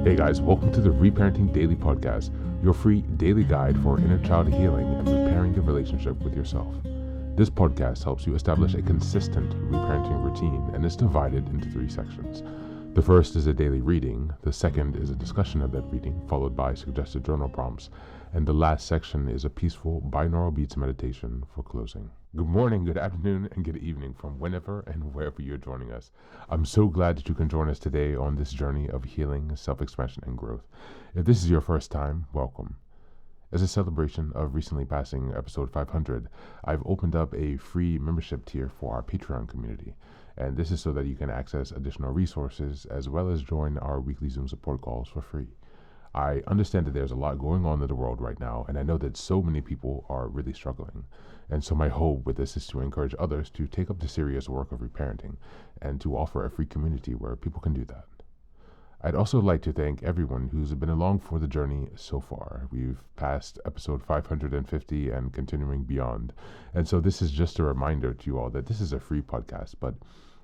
Hey guys, welcome to the Reparenting Daily podcast, your free daily guide for inner child healing and repairing the relationship with yourself. This podcast helps you establish a consistent reparenting routine and is divided into 3 sections. The first is a daily reading, the second is a discussion of that reading, followed by suggested journal prompts, and the last section is a peaceful binaural beats meditation for closing. Good morning, good afternoon, and good evening from whenever and wherever you're joining us. I'm so glad that you can join us today on this journey of healing, self-expression, and growth. If this is your first time, welcome. As a celebration of recently passing episode 500, I've opened up a free membership tier for our Patreon community. And this is so that you can access additional resources as well as join our weekly Zoom support calls for free. I understand that there's a lot going on in the world right now, and I know that so many people are really struggling. And so my hope with this is to encourage others to take up the serious work of reparenting and to offer a free community where people can do that. I'd also like to thank everyone who's been along for the journey so far. We've passed episode 550 and continuing beyond. And so this is just a reminder to you all that this is a free podcast, but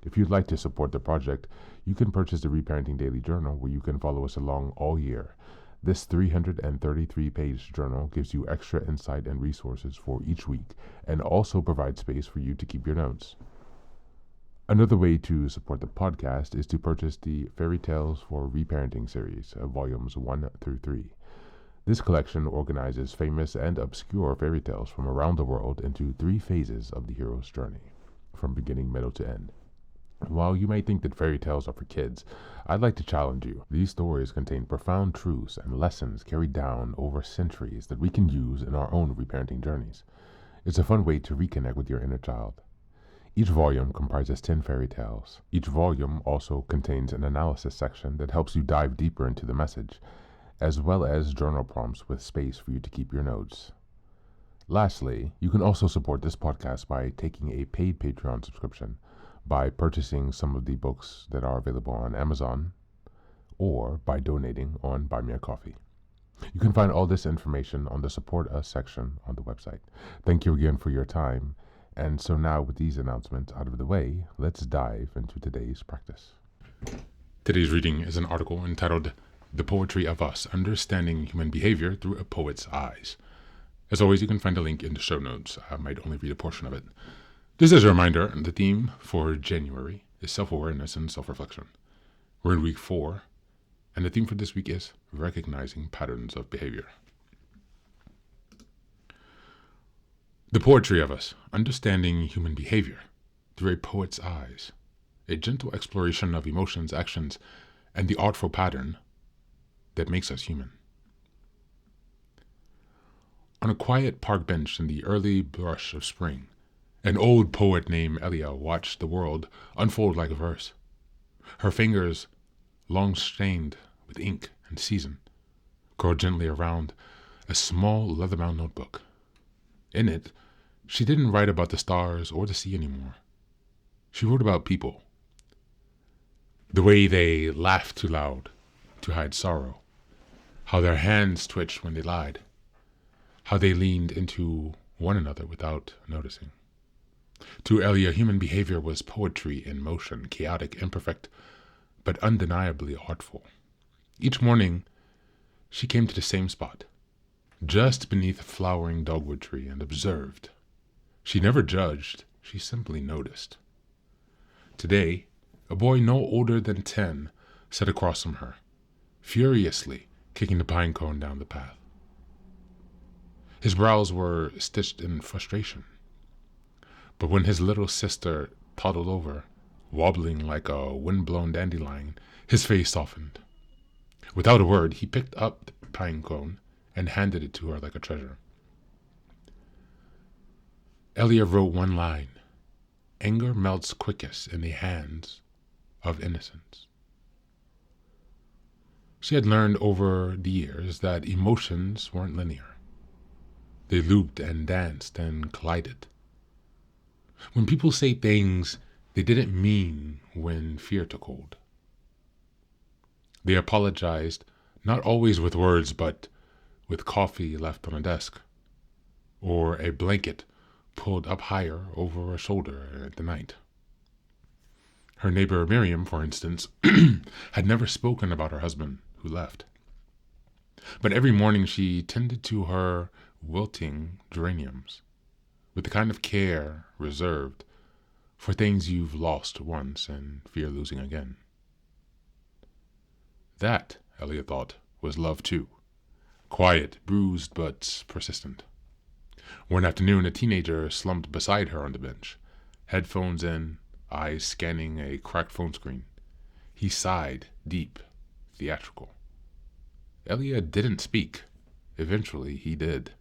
if you'd like to support the project, you can purchase the Reparenting Daily Journal where you can follow us along all year. This 333-page journal gives you extra insight and resources for each week and also provides space for you to keep your notes. Another way to support the podcast is to purchase the Fairy Tales for Reparenting series, volumes 1 through 3. This collection organizes famous and obscure fairy tales from around the world into 3 phases of the hero's journey, from beginning, middle, to end. While you may think that fairy tales are for kids, I'd like to challenge you. These stories contain profound truths and lessons carried down over centuries that we can use in our own reparenting journeys. It's a fun way to reconnect with your inner child. Each volume comprises 10 fairy tales. Each volume also contains an analysis section that helps you dive deeper into the message, as well as journal prompts with space for you to keep your notes. Lastly, you can also support this podcast by taking a paid Patreon subscription, by purchasing some of the books that are available on Amazon, or by donating on Buy Me a Coffee. You can find all this information on the Support Us section on the website. Thank you again for your time. And so now with these announcements out of the way, let's dive into today's practice. Today's reading is an article entitled The Poetry of Us, Understanding Human Behavior Through a Poet's Eyes. As always, you can find a link in the show notes. I might only read a portion of it. Just as a reminder, the theme for January is self-awareness and self-reflection. We're in week 4, and the theme for this week is recognizing patterns of behavior. The poetry of us, understanding human behavior through a poet's eyes, a gentle exploration of emotions, actions, and the artful pattern that makes us human. On a quiet park bench in the early blush of spring, an old poet named Elia watched the world unfold like a verse. Her fingers, long stained with ink and season, curled gently around a small leather-bound notebook. In it, she didn't write about the stars or the sea anymore. She wrote about people. The way they laughed too loud to hide sorrow. How their hands twitched when they lied. How they leaned into one another without noticing. To Elia, human behavior was poetry in motion, chaotic, imperfect, but undeniably artful. Each morning, she came to the same spot, just beneath a flowering dogwood tree, and observed. She never judged, she simply noticed. Today, a boy no older than 10 sat across from her, furiously kicking the pine cone down the path. His brows were stitched in frustration. But when his little sister toddled over, wobbling like a wind-blown dandelion, his face softened. Without a word, he picked up the pine cone and handed it to her like a treasure. Elia wrote one line, "Anger melts quickest in the hands of innocence." She had learned over the years that emotions weren't linear. They looped and danced and collided. When people say things they didn't mean when fear took hold. They apologized, not always with words, but with coffee left on a desk, or a blanket pulled up higher over a shoulder at the night. Her neighbor Miriam, for instance, had never spoken about her husband, who left. But every morning she tended to her wilting geraniums with the kind of care reserved for things you've lost once and fear losing again. That, Elliot thought, was love too. Quiet, bruised, but persistent. One afternoon, a teenager slumped beside her on the bench, headphones in, eyes scanning a cracked phone screen. He sighed, deep, theatrical. Elliot didn't speak. Eventually, he did.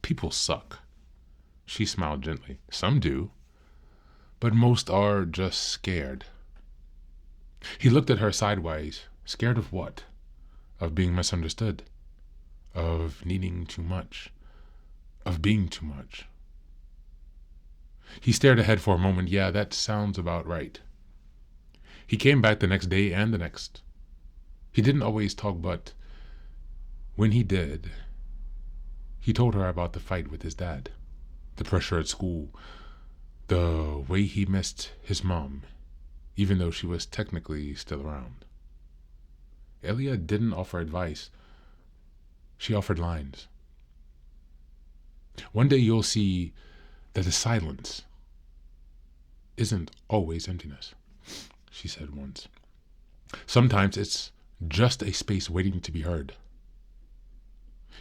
People suck. She smiled gently. Some do, but most are just scared. He looked at her sideways. Scared of what? Of being misunderstood. Of needing too much. Of being too much. He stared ahead for a moment. Yeah, that sounds about right. He came back the next day and the next. He didn't always talk, but when he did, he told her about the fight with his dad, the pressure at school, the way he missed his mom, even though she was technically still around. Elia didn't offer advice. She offered lines. One day you'll see that the silence isn't always emptiness, she said once. Sometimes it's just a space waiting to be heard.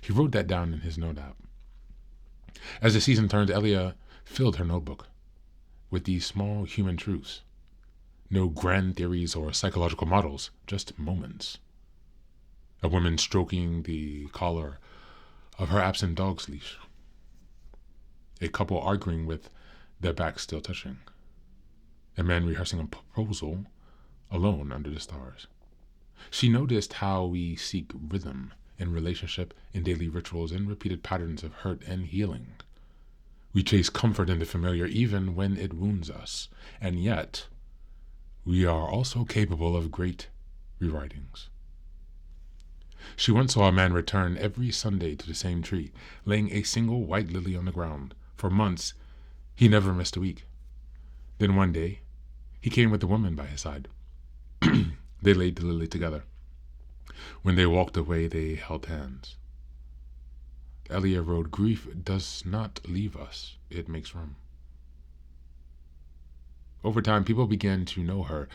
He wrote that down in his note app. As the season turned, Elia filled her notebook with these small human truths. No grand theories or psychological models, just moments. A woman stroking the collar of her absent dog's leash. A couple arguing with their backs still touching. A man rehearsing a proposal alone under the stars. She noticed how we seek rhythm in relationship, in daily rituals, in repeated patterns of hurt and healing. We chase comfort in the familiar even when it wounds us, and yet we are also capable of great rewritings. She once saw a man return every Sunday to the same tree, laying a single white lily on the ground. For months, he never missed a week. Then one day, he came with a woman by his side. They laid the lily together. When they walked away, they held hands. Elia wrote, "Grief does not leave us, it makes room." Over time, people began to know her,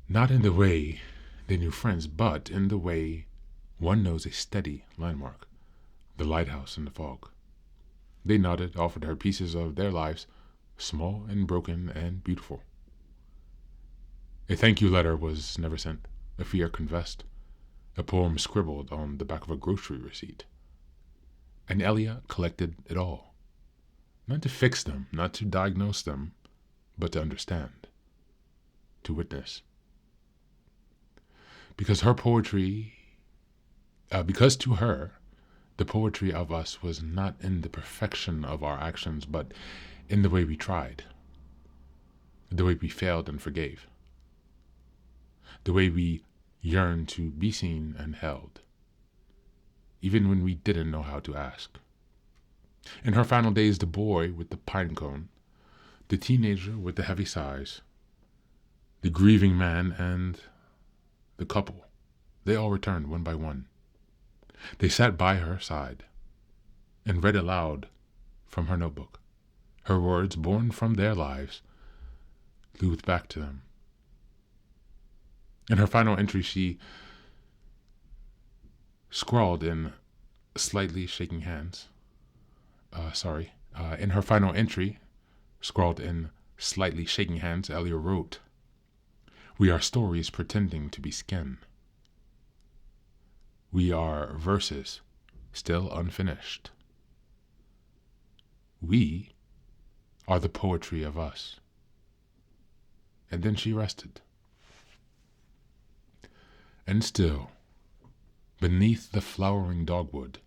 not in the way they knew friends, but in the way one knows a steady landmark, the lighthouse in the fog. They nodded, offered her pieces of their lives, small and broken and beautiful. A thank you letter was never sent, a fear confessed, a poem scribbled on the back of a grocery receipt. And Elia collected it all. Not to fix them, not to diagnose them, but to understand, to witness. Because to her, the poetry of us was not in the perfection of our actions, but in the way we tried, the way we failed and forgave, the way we yearned to be seen and held, even when we didn't know how to ask. In her final days, the boy with the pine cone, the teenager with the heavy sighs, the grieving man, and the couple, they all returned one by one. They sat by her side and read aloud from her notebook, her words born from their lives, looped back to them. In her final entry, she scrawled in slightly shaking hands. In her final entry, scrawled in slightly shaking hands, Elia wrote, "We are stories pretending to be skin. We are verses still unfinished. We are the poetry of us." And then she rested. And still, beneath the flowering dogwood,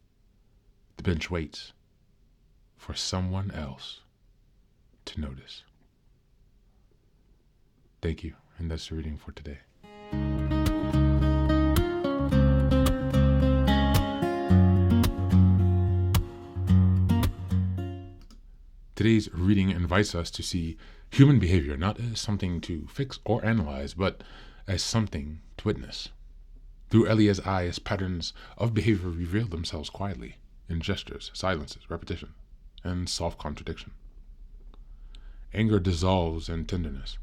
the bench waits for someone else to notice. Thank you, and that's the reading for today. Today's reading invites us to see human behavior not as something to fix or analyze, but as something to witness. Through Elia's eyes, patterns of behavior reveal themselves quietly in gestures, silences, repetition, and soft contradiction. Anger dissolves in tenderness.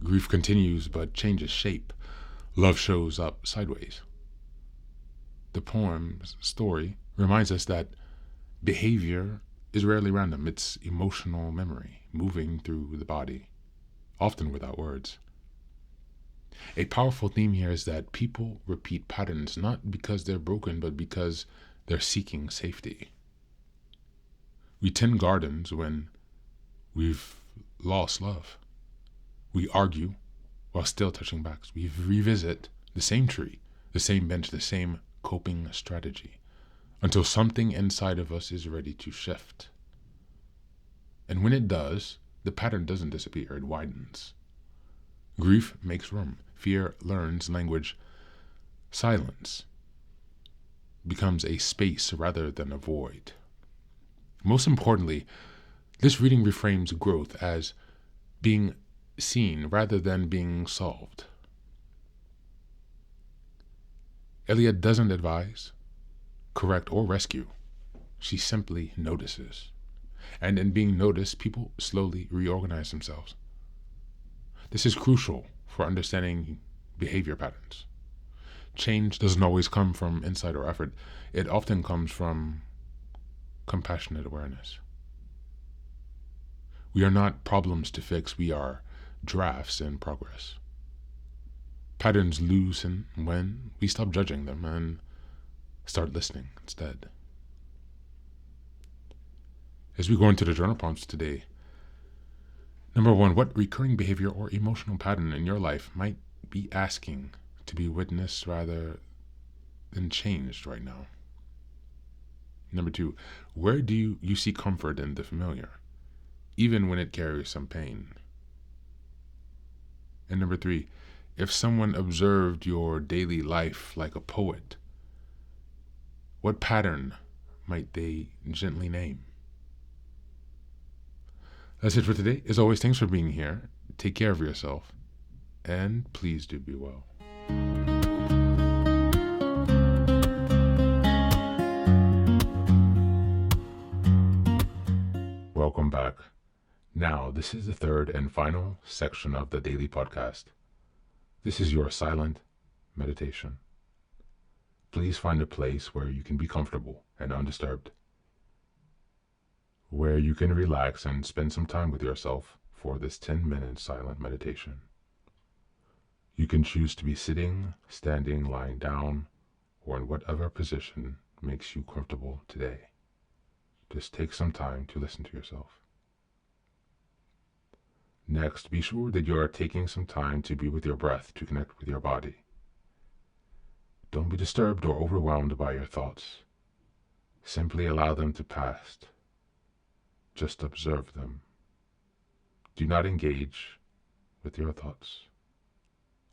Grief continues but changes shape. Love shows up sideways. The poem's story reminds us that behavior is rarely random. It's emotional memory moving through the body, often without words. A powerful theme here is that people repeat patterns not because they're broken, but because they're seeking safety. We tend gardens when we've lost love. We argue while still touching backs. We revisit the same tree, the same bench, the same coping strategy, until something inside of us is ready to shift. And when it does, the pattern doesn't disappear, it widens. Grief makes room. Fear learns language. Silence becomes a space rather than a void. Most importantly, this reading reframes growth as being seen rather than being solved. Elia doesn't advise, correct, or rescue. She simply notices. And in being noticed, people slowly reorganize themselves. This is crucial for understanding behavior patterns. Change doesn't always come from insight or effort. It often comes from compassionate awareness. We are not problems to fix, we are drafts in progress. Patterns loosen when we stop judging them and start listening instead. As we go into the journal prompts today, number 1, what recurring behavior or emotional pattern in your life might be asking to be witnessed rather than changed right now? Number 2, where do you see comfort in the familiar, even when it carries some pain? And number 3, if someone observed your daily life like a poet, what pattern might they gently name? That's it for today. As always, thanks for being here. Take care of yourself, and please do be well. Welcome back. Now, this is the third and final section of the daily podcast. This is your silent meditation. Please find a place where you can be comfortable and undisturbed, where you can relax and spend some time with yourself for this 10-minute silent meditation. You can choose to be sitting, standing, lying down, or in whatever position makes you comfortable today. Just take some time to listen to yourself. Next, be sure that you are taking some time to be with your breath to connect with your body. Don't be disturbed or overwhelmed by your thoughts. Simply allow them to pass. Just observe them. Do not engage with your thoughts.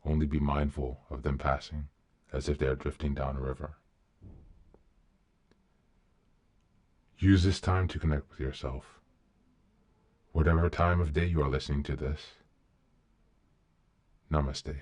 Only be mindful of them passing as if they are drifting down a river. Use this time to connect with yourself. Whatever time of day you are listening to this, Namaste.